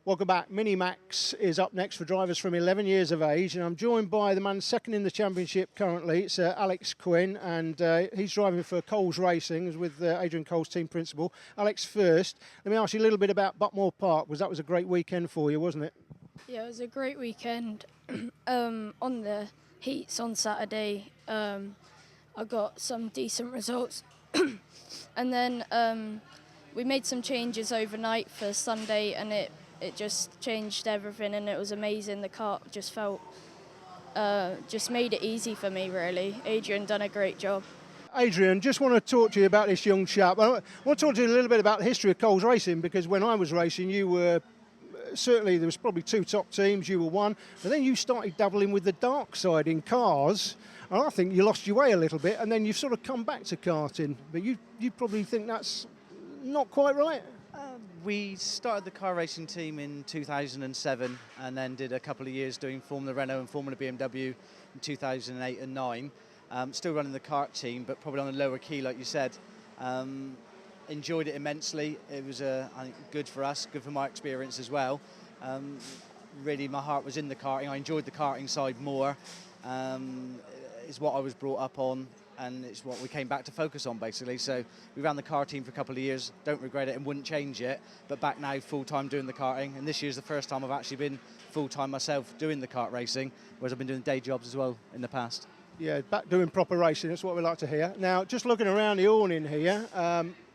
Welcome back. Minimax is up next for drivers from 11 years of age, and I'm joined by the man second in the championship currently. It's Alex Quinn, and he's driving for Coles Racing with Adrian Cole's team principal. Alex, first, let me ask you a little bit about Buckmore Park, because that was a great weekend for you, wasn't it? Yeah, it was a great weekend. On the heats on Saturday, I got some decent results, and then we made some changes overnight for Sunday, and it just changed everything, and it was amazing. The kart just felt, just made it easy for me, really. Adrian done a great job. Adrian, just want to talk to you about this young chap. I want to talk to you a little bit about the history of Coles Racing, because when I was racing, you were, certainly there was probably two top teams, you were one, but then you started dabbling with the dark side in cars, and I think you lost your way a little bit, and then you've sort of come back to karting, but you probably think that's not quite right. We started the car racing team in 2007 and then did a couple of years doing Formula Renault and Formula BMW in 2008 and 9. Still running the kart team, but probably on a lower key, like you said. Enjoyed it immensely. It was, I think, good for us, good for my experience as well. Really, my heart was in the karting. I enjoyed the karting side more. It's what I was brought up on, and it's what we came back to focus on, basically. So we ran the car team for a couple of years, don't regret it and wouldn't change it, but back now full-time doing the karting, and this year's the first time I've actually been full-time myself doing the kart racing, whereas I've been doing day jobs as well in the past. Yeah, back doing proper racing, that's what we like to hear. Now, just looking around the awning here,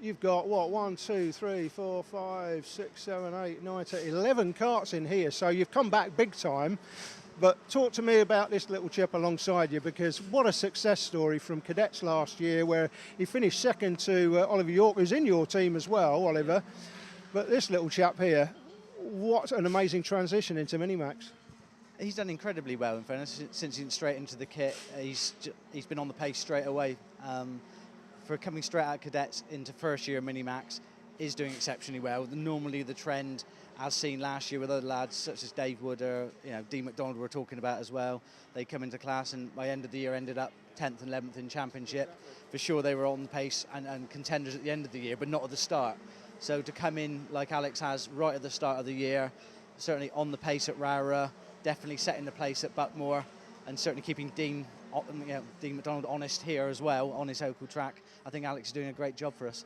you've got, what, 1, 2, 3, 4, 5, 6, 7, 8, 9, 10, 11 karts in here, so you've come back big time. But talk to me about this little chap alongside you, because what a success story from cadets last year, where he finished second to Oliver York, who's in your team as well, Oliver. But this little chap here, what an amazing transition into Minimax. He's done incredibly well, in fairness, since he went straight into the kit. He's been on the pace straight away. For coming straight out of cadets into first year Minimax, is doing exceptionally well. Normally the trend, as seen last year with other lads such as Dave Wood or Dean McDonald we're talking about as well, they come into class and by end of the year ended up 10th and 11th in championship. For sure they were on the pace and contenders at the end of the year, but not at the start. So to come in like Alex has right at the start of the year, certainly on the pace at Rara, definitely setting the place at Buckmore, and certainly keeping Dean McDonald honest here as well on his local track. I think Alex is doing a great job for us.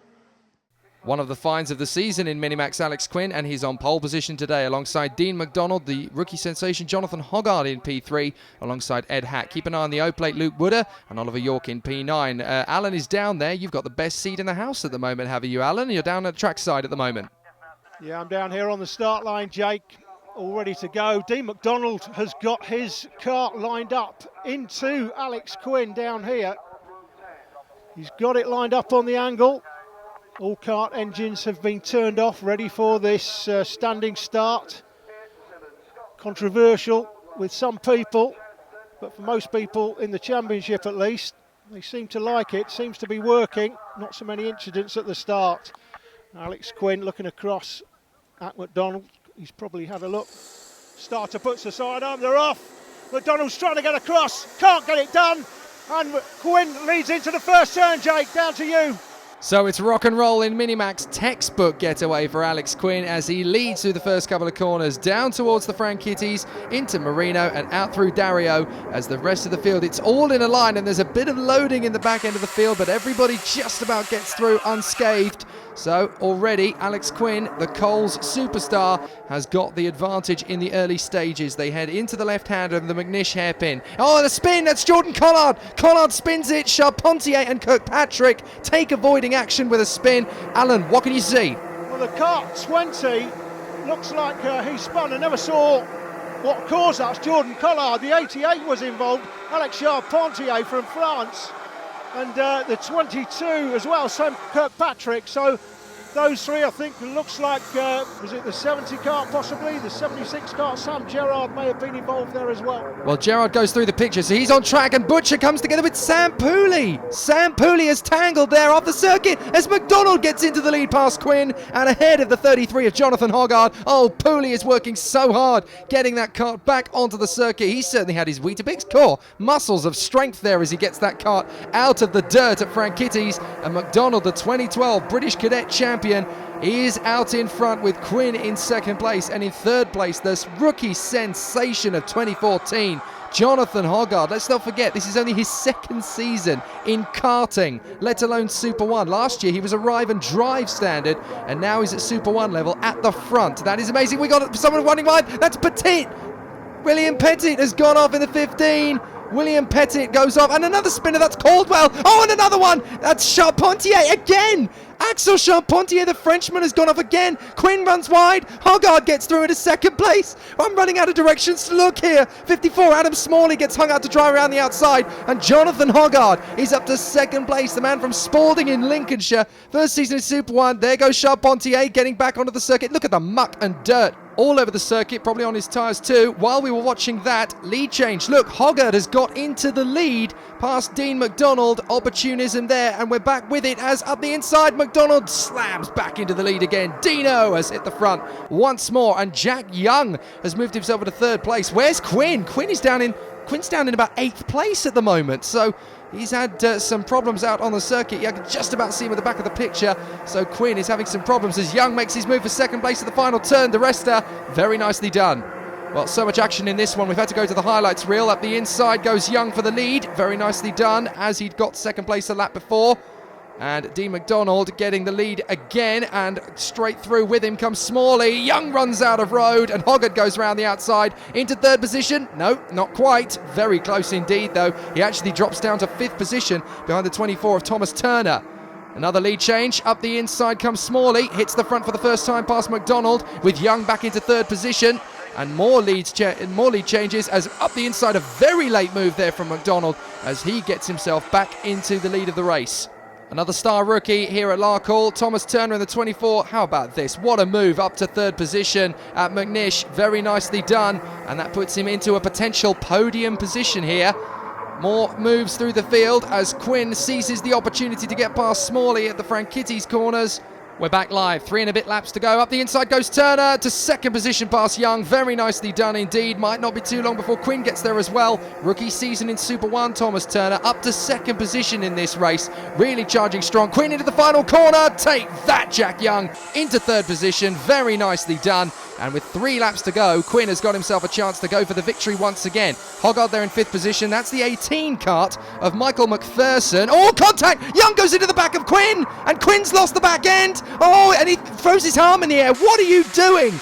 One of the finds of the season in Minimax, Alex Quinn, and he's on pole position today alongside Dean McDonald, the rookie sensation Jonathan Hoggard in P3, alongside Ed Hack. Keep an eye on the O-plate Luke Wooder and Oliver York in P9. Alan is down there. You've got the best seat in the house at the moment, haven't you, Alan? You're down at the track side at the moment. Yeah, I'm down here on the start line, Jake, all ready to go. Dean McDonald has got his kart lined up into Alex Quinn down here. He's got it lined up on the angle. All kart engines have been turned off, ready for this standing start. Controversial with some people, but for most people in the championship at least, they seem to like it, seems to be working. Not so many incidents at the start. Alex Quinn looking across at McDonald. He's probably had a look. Starter puts the sidearm, they're off. McDonald's trying to get across, can't get it done. And Quinn leads into the first turn, Jake, down to you. So it's rock and roll in Minimax, textbook getaway for Alex Quinn as he leads through the first couple of corners, down towards the Frankittis, into Marino and out through Dario as the rest of the field, it's all in a line and there's a bit of loading in the back end of the field, but everybody just about gets through unscathed. So already Alex Quinn, the Coles superstar, has got the advantage in the early stages. They head into the left-hander of the McNish hairpin. Oh, the spin, that's Jordan Collard. Collard spins it, Charpentier and Kirkpatrick take avoiding action with a spin. Alan, what can you see? Well, the kart 20 looks like he spun. I never saw what caused that. It's Jordan Collard. The 88 was involved. Alex Charpentier from France. And the 22 as well, Sam Kirkpatrick. So those three, I think, looks like, was it the 70 kart possibly? The 76 kart, Sam Gerard may have been involved there as well. Well, Gerard goes through the picture, so he's on track, and Butcher comes together with Sam Pooley. Sam Pooley is tangled there off the circuit as McDonald gets into the lead past Quinn, and ahead of the 33 of Jonathan Hoggard. Oh, Pooley is working so hard, getting that kart back onto the circuit. He certainly had his Weetabix core muscles of strength there as he gets that kart out of the dirt at Frankittis, and McDonald, the 2012 British Cadet Champion, champion, is out in front with Quinn in second place, and in third place, this rookie sensation of 2014, Jonathan Hoggard. Let's not forget, this is only his second season in karting, let alone Super 1. Last year, he was arrive and drive standard, and now he's at Super 1 level at the front. That is amazing. We got someone running wide. That's Petit. William Petit has gone off in the 15. William Petit goes off, and another spinner, that's Caldwell. Oh, and another one, that's Charpentier again. Axel Charpentier, the Frenchman, has gone off again. Quinn runs wide. Hoggard gets through into second place. I'm running out of directions. Look here. 54, Adam Smalley gets hung out to dry around the outside. And Jonathan Hoggard is up to second place. The man from Spalding in Lincolnshire. First season in Super 1. There goes Charpentier getting back onto the circuit. Look at the muck and dirt all over the circuit, probably on his tyres too. While we were watching that, lead change. Look, Hoggard has got into the lead past Dean McDonald. Opportunism there, and we're back with it as up the inside, McDonald slams back into the lead again. Dino has hit the front once more, and Jack Young has moved himself into third place. Where's Quinn? Quinn's down in about 8th place at the moment, so he's had some problems out on the circuit. You can just about see him at the back of the picture. So Quinn is having some problems as Young makes his move for second place at the final turn. The rest are very nicely done. Well, so much action in this one. We've had to go to the highlights reel. Up the inside goes Young for the lead. Very nicely done, as he'd got second place a lap before. And Dean McDonald getting the lead again, and straight through with him comes Smalley. Young runs out of road, and Hoggard goes round the outside into third position. No, not quite. Very close indeed, though. He actually drops down to 5th position behind the 24 of Thomas Turner. Another lead change. Up the inside comes Smalley. Hits the front for the first time past McDonald, with Young back into third position. And more lead changes as up the inside, a very late move there from McDonald as he gets himself back into the lead of the race. Another star rookie here at Larkhall, Thomas Turner in the 24. How about this? What a move up to third position at McNish. Very nicely done, and that puts him into a potential podium position here. More moves through the field as Quinn seizes the opportunity to get past Smalley at the Frankittis corners. We're back live, 3 and a bit laps to go. Up the inside goes Turner to second position past Young. Very nicely done indeed. Might not be too long before Quinn gets there as well. Rookie season in Super 1, Thomas Turner up to second position in this race. Really charging strong. Quinn into the final corner. Take that, Jack Young into third position. Very nicely done. And with 3 laps to go, Quinn has got himself a chance to go for the victory once again. Hoggard there in 5th position. That's the 18 kart of Michael McPherson. Oh, contact! Young goes into the back of Quinn, and Quinn's lost the back end. Oh, and he throws his arm in the air. What are you doing?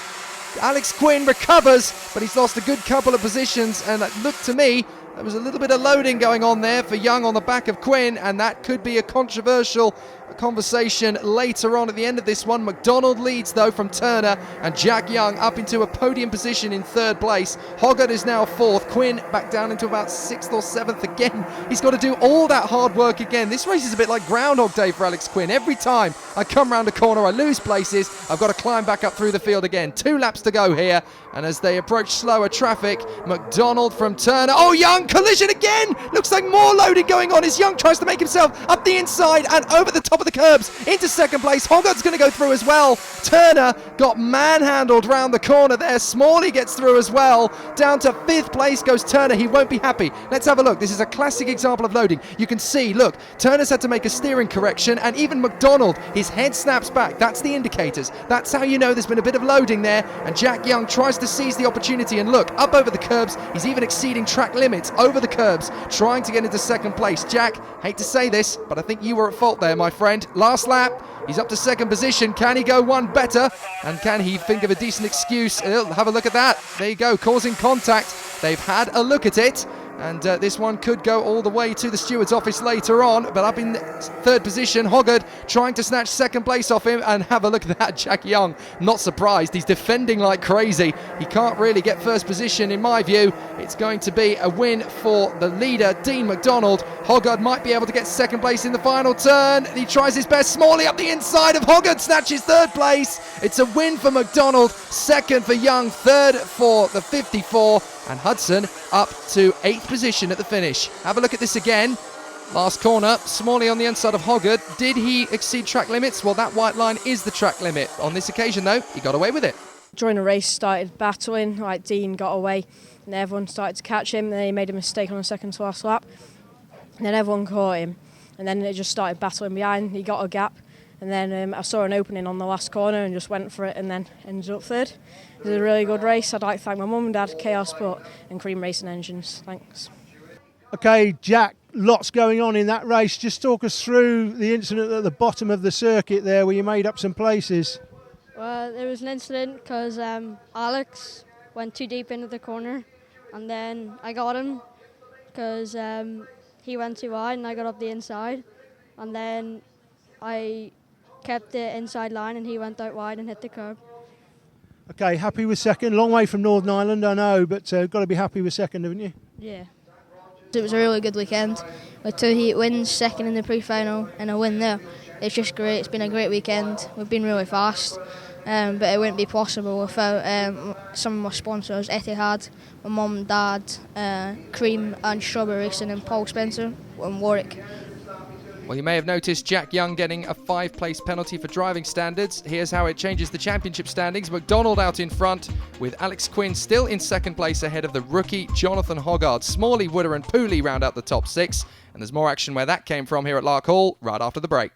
Alex Quinn recovers, but he's lost a good couple of positions, and it looked to me there was a little bit of loading going on there for Young on the back of Quinn, and that could be a controversial conversation later on at the end of this one. McDonald leads though from Turner, and Jack Young up into a podium position in third place. Hoggard is now 4th. Quinn back down into about 6th or 7th again. He's got to do all that hard work again. This race is a bit like Groundhog Day for Alex Quinn. Every time I come round a corner, I lose places. I've got to climb back up through the field again. 2 laps to go here, and as they approach slower traffic, McDonald from Turner. Oh, Young collision again. Looks like more loading going on as Young tries to make himself up the inside and over the top of the curbs into second place. Hoggard's going to go through as well. Turner got manhandled round the corner there. Smalley gets through as well. Down to 5th place goes Turner. He won't be happy. Let's have a look. This is a classic example of loading. You can see, look, Turner's had to make a steering correction, and even McDonald, his head snaps back. That's the indicators. That's how you know there's been a bit of loading there, and Jack Young tries to seize the opportunity, and look, up over the curbs. He's even exceeding track limits over the curbs, trying to get into second place. Jack, hate to say this, but I think you were at fault there, my friend. Last lap, he's up to second position. Can he go one better? And can he think of a decent excuse? Have a look at that. There you go, causing contact. They've had a look at it. And this one could go all the way to the steward's office later on. But up in third position, Hoggard trying to snatch second place off him. And have a look at that, Jack Young. Not surprised. He's defending like crazy. He can't really get first position, in my view. It's going to be a win for the leader, Dean McDonald. Hoggard might be able to get second place in the final turn. He tries his best. Smalley up the inside of Hoggard, snatches third place. It's a win for McDonald. Second for Young. Third for the 54. And Hudson up to 8th position at the finish. Have a look at this again. Last corner, Smalley on the inside of Hoggard. Did he exceed track limits? Well, that white line is the track limit. On this occasion, though, he got away with it. During the race, started battling. Like Dean got away, and everyone started to catch him. And then he made a mistake on the second to last lap. And then everyone caught him, and then it just started battling behind. He got a gap, And then I saw an opening on the last corner and just went for it and then ended up third. It was a really good race. I'd like to thank my mum and dad, Chaos Sport and Cream Racing Engines. Thanks. Okay, Jack, lots going on in that race. Just talk us through the incident at the bottom of the circuit there where you made up some places. Well, there was an incident because Alex went too deep into the corner, and then I got him because he went too wide and I got up the inside, and then I kept the inside line and he went out wide and hit the curb. Okay, happy with second. Long way from Northern Ireland, I know, but got to be happy with second, haven't you? Yeah. It was a really good weekend with 2 heat wins, second in the pre-final and a win there. It's just great. It's been a great weekend. We've been really fast, but it wouldn't be possible without some of my sponsors, Etihad, my mum and dad, Cream and Strawberry Racing and Paul Spencer and Warwick. Well, you may have noticed Jack Young getting a 5-place penalty for driving standards. Here's how it changes the championship standings. McDonald out in front, with Alex Quinn still in second place ahead of the rookie Jonathan Hoggard. Smalley, Wooder and Pooley round out the top 6. And there's more action where that came from here at Larkhall right after the break.